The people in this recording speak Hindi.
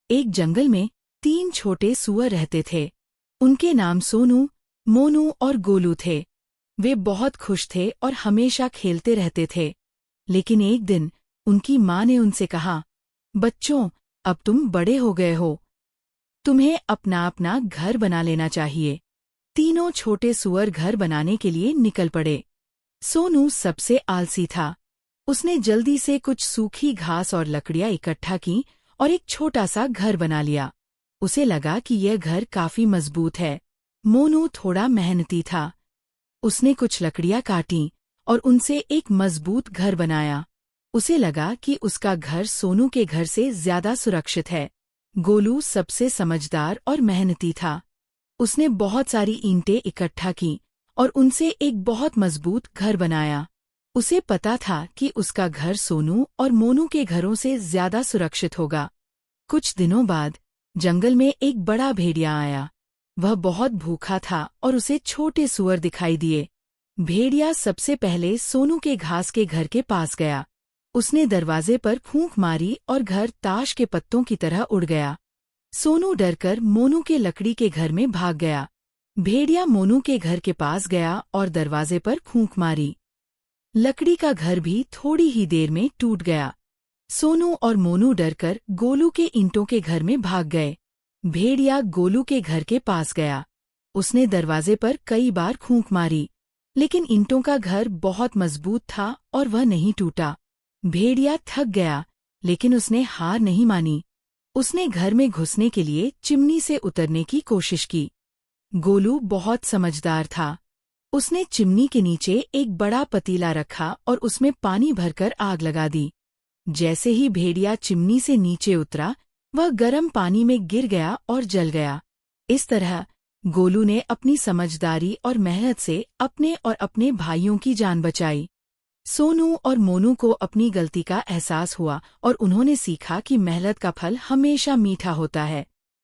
एक जंगल में 3 छोटे सूअर रहते थे। उनके नाम सोनू, मोनू और गोलू थे। वे बहुत खुश थे और हमेशा खेलते रहते थे। लेकिन एक दिन उनकी माँ ने उनसे कहा, बच्चों, अब तुम बड़े हो गए हो। तुम्हें अपना अपना घर बना लेना चाहिए। तीनों छोटे सूअर घर बनाने के लिए निकल पड़े। सोनू सबसे आलसी था। उसने जल्दी से कुछ सूखी घास और लकड़ियां इकट्ठा की और एक छोटा सा घर बना लिया। उसे लगा कि यह घर काफी मजबूत है। मोनू थोड़ा मेहनती था। उसने कुछ लकड़ियां काटी और उनसे एक मजबूत घर बनाया। उसे लगा कि उसका घर सोनू के घर से ज्यादा सुरक्षित है। गोलू सबसे समझदार और मेहनती था। उसने बहुत सारी ईंटें इकट्ठा की और उनसे एक बहुत मजबूत घर बनाया। उसे पता था कि उसका घर सोनू और मोनू के घरों से ज्यादा सुरक्षित होगा। कुछ दिनों बाद जंगल में एक बड़ा भेड़िया आया। वह बहुत भूखा था और उसे छोटे सूअर दिखाई दिए। भेड़िया सबसे पहले सोनू के घास के घर के पास गया। उसने दरवाजे पर फूंक मारी और घर ताश के पत्तों की तरह उड़ गया। सोनू डरकर मोनू के लकड़ी के घर में भाग गया। भेड़िया मोनू के घर के पास गया और दरवाजे पर फूंक मारी। लकड़ी का घर भी थोड़ी ही देर में टूट गया। सोनू और मोनू डरकर गोलू के ईंटों के घर में भाग गए। भेड़िया गोलू के घर के पास गया। उसने दरवाजे पर कई बार फूंक मारी, लेकिन ईंटों का घर बहुत मजबूत था और वह नहीं टूटा। भेड़िया थक गया, लेकिन उसने हार नहीं मानी। उसने घर में घुसने के लिए चिमनी से उतरने की कोशिश की। गोलू बहुत समझदार था। उसने चिमनी के नीचे एक बड़ा पतीला रखा और उसमें पानी भरकर आग लगा दी। जैसे ही भेड़िया चिमनी से नीचे उतरा, वह गर्म पानी में गिर गया और जल गया। इस तरह गोलू ने अपनी समझदारी और मेहनत से अपने और अपने भाइयों की जान बचाई। सोनू और मोनू को अपनी गलती का एहसास हुआ और उन्होंने सीखा कि मेहनत का फल हमेशा मीठा होता है।